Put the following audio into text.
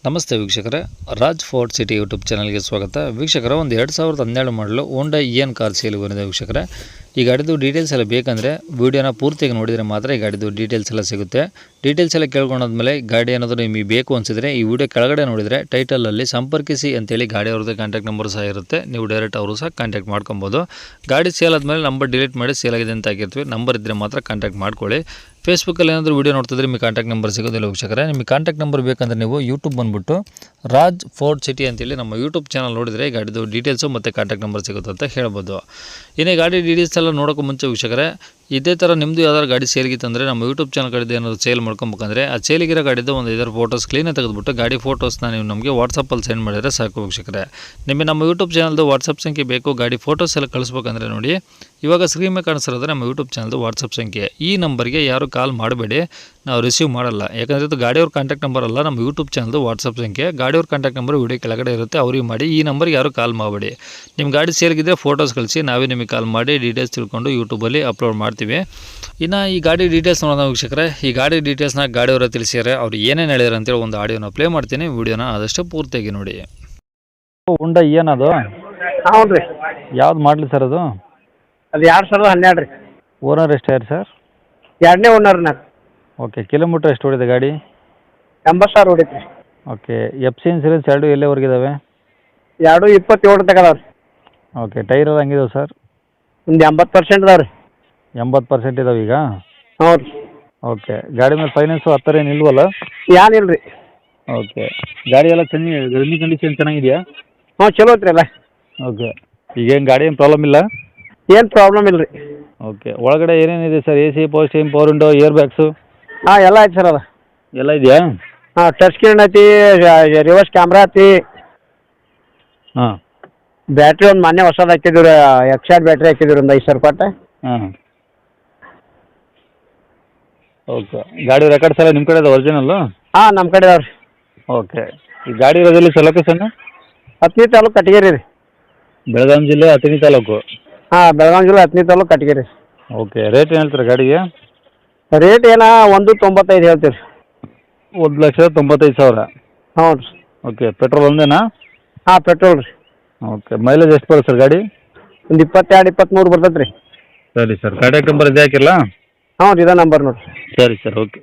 ನಮಸ್ತೆ ವೀಕ್ಷಕರೇ, Raj fort city YouTube ಚಾನಲ್ಗೆ ಸ್ವಾಗತ. ವೀಕ್ಷಕರೇ, ಒಂದು 2012 ಮಾಡಲು ಹೋಂಡಾ ಇಎನ್ ಕಾರ್ ಸೇಲ್ ಬಂದಿದೆ. ವೀಕ್ಷಕರೇ, ಈ ಗಾಡಿದು ಡೀಟೇಲ್ಸ್ ಎಲ್ಲ ಬೇಕಂದರೆ ವೀಡಿಯೋನ ಪೂರ್ತಿಯಾಗಿ ನೋಡಿದರೆ ಮಾತ್ರ ಈ ಗಾಡಿದು ಡೀಟೇಲ್ಸ್ ಎಲ್ಲ ಸಿಗುತ್ತೆ. ಡೀಟೇಲ್ಸ್ ಎಲ್ಲ ಕೇಳ್ಕೊಂಡಾದ್ಮೇಲೆ ಗಾಡಿ ಏನಾದರೂ ನಿಮಗೆ ಬೇಕು ಅನಿಸಿದರೆ ಈ ವಿಡಿಯೋ ಕೆಳಗಡೆ ನೋಡಿದರೆ ಟೈಟಲಲ್ಲಿ ಸಂಪರ್ಕಿಸಿ ಅಂತೇಳಿ ಗಾಡಿ ಅವ್ರದ್ದು ಕಾಂಟ್ಯಾಕ್ಟ್ ನಂಬರ್ ಸಹ ಇರುತ್ತೆ. ನೀವು ಡೈರೆಕ್ಟ್ ಅವರು ಸಹ ಕಾಂಟ್ಯಾಕ್ಟ್ ಮಾಡ್ಕೊಬೋದು. ಗಾಡಿ ಸೇಲ್ ಆದಮೇಲೆ ನಂಬರ್ ಡಿಲೀಟ್ ಮಾಡಿ ಸೇಲ್ ಆಗಿದೆ ಅಂತ ಹಾಕಿರ್ತೀವಿ. ನಂಬರ್ ಇದ್ದರೆ ಮಾತ್ರ ಕಾಂಟ್ಯಾಕ್ಟ್ ಮಾಡ್ಕೊಳ್ಳಿ. ಫೇಸ್ಬುಕ್ಕಲ್ಲಿ ಏನಾದರೂ ವೀಡಿಯೋ ನೋಡ್ತಿದ್ರೆ ನಿಮಗೆ ಕಾಂಟ್ಯಾಕ್ಟ್ ನಂಬರ್ ಸಿಗೋದಿಲ್ಲ. ವೀಕ್ಷಕರೇ, ನಿಮಗೆ ಕಾಂಟ್ಯಾಕ್ಟ್ ನಂಬರ್ ಬೇಕಂದರೆ ನೀವು ಯೂಟ್ಯೂಬ್ ಬಂದುಬಿಟ್ಟು ರಾಜ್ ಫೋರ್ಟ್ ಸಿಟಿ ಅಂತೇಳಿ ನಮ್ಮ ಯೂಟ್ಯೂಬ್ ಚಾನಲ್ ನೋಡಿದರೆ ಗಾಡಿದು ಡೀಟೇಲ್ಸು ಮತ್ತು ಕಾಂಟ್ಯಾಕ್ಟ್ ನಂಬರ್ ಸಿಗುತ್ತೆ ಅಂತ ಹೇಳ್ಬೋದು. ಇನ್ನೇ ಗಾಡಿ ಡೀಟೇಲ್ಸ್ ಎಲ್ಲ ನೋಡೋಕ್ಕೂ ಮುಂಚೆ ವೀಕ್ಷಕರೇ, ಇದೇ ಥರ ನಿಮ್ಮದು ಯಾವ್ದಾದ್ರು ಗಾಡಿ ಸೇಲ್ಗಿತ್ತಂದರೆ ನಮ್ಮ ಯೂಟ್ಯೂಬ್ ಚಾನಲ್ ಕಡೆದು ಏನಾದರೂ ಸೇಲ್ ಮಾಡ್ಕೊಬೇಕಂದ್ರೆ ಆ ಸೇಲಿಗಿರೋ ಗಾಡಿದ್ದು ಒಂದು 5 ಫೋಟೋಸ್ ಕ್ಲೀನಾಗಿ ತೆಗೆದುಬಿಟ್ಟು ಗಾಡಿ ಫೋಟೋಸ್ನ ನೀವು ನಮಗೆ ವಾಟ್ಸಪ್ಪಲ್ಲಿ ಸೆಂಡ್ ಮಾಡಿದರೆ ಸಾಕು. ವೀಕ್ಷಕರೇ, ನಿಮಗೆ ನಮ್ಮ ಯೂಟ್ಯೂಬ್ ಚಾನಲ್ದು ವಾಟ್ಸಪ್ ಸಂಖ್ಯೆ ಬೇಕು, ಗಾಡಿ ಫೋಟೋಸ್ ಎಲ್ಲ ಕಳಿಸ್ಬೇಕಂದ್ರೆ ನೋಡಿ, ಇವಾಗ ಸ್ಕ್ರೀನ್ ಮೇಲೆ ಕಾಣಿಸ್ತಿರೋದ್ರೆ ನಮ್ಮ ಯೂಟ್ಯೂಬ್ ಚಾನಲ್ದು ವಾಟ್ಸಪ್ ಸಂಖ್ಯೆ. ಈ ನಂಬರ್ಗೆ ಯಾರು ಕಾಲ್ ಮಾಡಬೇಡಿ, ನಾವು ರಿಸೀವ್ ಮಾಡಲ್ಲ. ಯಾಕಂದರೆ ಇದು ಗಾಡಿಯವ್ರ ಕಾಂಟ್ಯಾಕ್ಟ್ ನಂಬರ್ ಅಲ್ಲ, ನಮ್ಮ ಯೂಟ್ಯೂಬ್ ಚಾನಲ್ದು ವಾಟ್ಸಪ್ ಸಂಖ್ಯೆ. ಗಾಡಿಯವ್ರ ಕಾಂಟ್ಯಾಕ್ಟ್ ನಂಬರ್ ವಿಡಿಯೋ ಕೆಳಗಡೆ ಇರುತ್ತೆ, ಅವ್ರಿಗೆ ಮಾಡಿ. ಈ ನಂಬರ್ಗೆ ಯಾರು ಕಾಲ್ ಮಾಡಬೇಡಿ. ನಿಮ್ಮ ಗಾಡಿ ಸೇಲ್ಗಿದ್ರೆ ಫೋಟೋಸ್ ಕಳಿಸಿ, ನಾವೇ ನಿಮಗೆ ಕಾಲ್ ಮಾಡಿ ಡೀಟೇಲ್ಸ್ ತಿಳ್ಕೊಂಡು ಯೂಟ್ಯೂಬಲ್ಲಿ ಅಪ್ಲೋಡ್ ಮಾಡ್ತೀವಿ. ಇನ್ನು ಈ ಗಾಡಿ ಡೀಟೇಲ್ಸ್ ನೋಡೋಣ ವೀಕ್ಷಕರೇ. ಈ ಗಾಡಿ ಡೀಟೇಲ್ಸ್ನ ಗಾಡಿಯವರ ತಿಳಿಸಿದ್ದಾರೆ, ಅವ್ರು ಏನೇನು ಹೇಳಿದ್ರು ಅಂತೇಳಿ ಒಂದು ಆಡಿಯೋನ ಪ್ಲೇ ಮಾಡ್ತೀನಿ. ವಿಡಿಯೋನ ಆದಷ್ಟು ಪೂರ್ತಿಯಾಗಿ ನೋಡಿ. ಹೋಂಡಾ ಏನದು? ಹೌದು ರೀ. ಯಾವ್ದು ಮಾಡಲಿ ಸರ್ ಅದು? ಅದು 2012 ರೀ. ಓನರ್ ಎಷ್ಟು ಯಾರು ಸರ್? ಎರಡನೇ ಓನರ್ ನಾನು. ಓಕೆ, ಕಿಲೋಮೀಟ್ರ್ ಎಷ್ಟು ಓಡಿದೆ ಗಾಡಿ? 80,000 ಹೊಡಿತ್ರಿ. ಓಕೆ, ಎಫ್ ಸಿ ಇನ್ಸೂರೆನ್ಸ್ ಎರಡು ಎಲ್ಲಿವರೆಗೆ ಇದ್ದಾವೆ? ಎರಡು 27 ತಗದಾವ್ರಿ. ಓಕೆ, ಟೈರ್ ಎಲ್ಲ ಹಂಗಿದಾವೆ ಸರ್? ಒಂದು 80% ಇದಾವೆ ರೀ. 80% ಇದಾವೆ ಈಗ? ಹ್ಞೂ ರೀ. ಓಕೆ, ಗಾಡಿ ಮೇಲೆ ಫೈನಾನ್ಸು ಆ ಥರ ಏನು ಇಲ್ವಲ್ಲ? ಏನಿಲ್ಲ ರೀ. ಓಕೆ, ಗಾಡಿ ಎಲ್ಲ ರನ್ನಿಂಗ್ ಕಂಡೀಷನ್ ಚೆನ್ನಾಗಿದೆಯಾ? ಹ್ಞೂ, ಚಲೋ ಐತ್ರಿ ಎಲ್ಲ. ಓಕೆ, ಈಗೇನು ಗಾಡಿ ಏನು ಪ್ರಾಬ್ಲಮ್ ಇಲ್ಲ? ಏನು ಪ್ರಾಬ್ಲಮ್ ಇಲ್ಲ ರೀ. ಓಕೆ, ಒಳಗಡೆ ಏನೇನಿದೆ sir? A C, power steering, power window, air bags? ಹಾಂ, ಎಲ್ಲ ಐತೆ ಸರ್ ಅದು. ಎಲ್ಲ ಇದೆಯಾ? ಹಾಂ, ಟಚ್ ಸ್ಕ್ರೀನ್ ಐತಿ, ರಿವರ್ಸ್ ಕ್ಯಾಮ್ರಾ ಐತಿ. ಹಾಂ, ಬ್ಯಾಟ್ರಿ ಒಂದು ಮೊನ್ನೆ ಹೊಸದು ಹಾಕಿದ್ರು, ಎಕ್ಸೈಡ್ ಬ್ಯಾಟ್ರಿ ಹಾಕಿದ್ರು ಒಂದು 5,000 ರೂಪಾಯಿ. ಹಾಂ. ಓಕೆ, ಗಾಡಿ ರೆಕಾರ್ಡ್ಸ್ ಎಲ್ಲ ನಿಮ್ಮ ಕಡೆ ಇದೆ ಒರಿಜಿನಲ್ಲು? ಹಾಂ, ನಮ್ಮ ಕಡೆ ಇದಾವೆ ರೀ. ಓಕೆ, ಈ ಗಾಡಿ ಇರೋದಿಲ್ಲ ಸರ್ ಲೊಕೇಶನ್? ಹತ್ತನೇ ತಾಲೂಕು ಕಟಗೇರಿ ರೀ. ಬೆಳಗಾವಿ ಜಿಲ್ಲೆ ಹತ್ತನೇ ತಾಲೂಕು? ಹಾಂ, ಬೆಳಗಾವಿ ಜಿಲ್ಲೆ ಹತ್ತನೇ ತಾಲೂಕು ಕಟಗೇರಿ. ಓಕೆ, ರೇಟ್ ಏನು ಹೇಳ್ತೀರಾ ಗಾಡಿಗೆ? ರೇಟ್ ಏನೋ 1.95 ಹೇಳ್ತೀವಿ. 1,95,000? ಹ್ಞೂ ರೀ. ಓಕೆ, ಪೆಟ್ರೋಲ್ ಒಂದೇನಾ? ಹಾಂ, ಪೆಟ್ರೋಲ್ ರೀ. ಓಕೆ, ಮೈಲೇಜ್ ಎಷ್ಟು ಬರುತ್ತೆ ಸರ್ ಗಾಡಿ? ಒಂದು 22-23 ಬರ್ತೈತೆ ರೀ. ಸರಿ ಸರ್, ಕಾಂಟ್ಯಾಕ್ಟ್ ನಂಬರ್ ಇದೆ ಹಾಕಿರಲಾ? ಹ್ಞೂ, ಇದೇ ನಂಬರ್ ನೋಡಿರಿ. ಸರಿ ಸರ್, ಓಕೆ.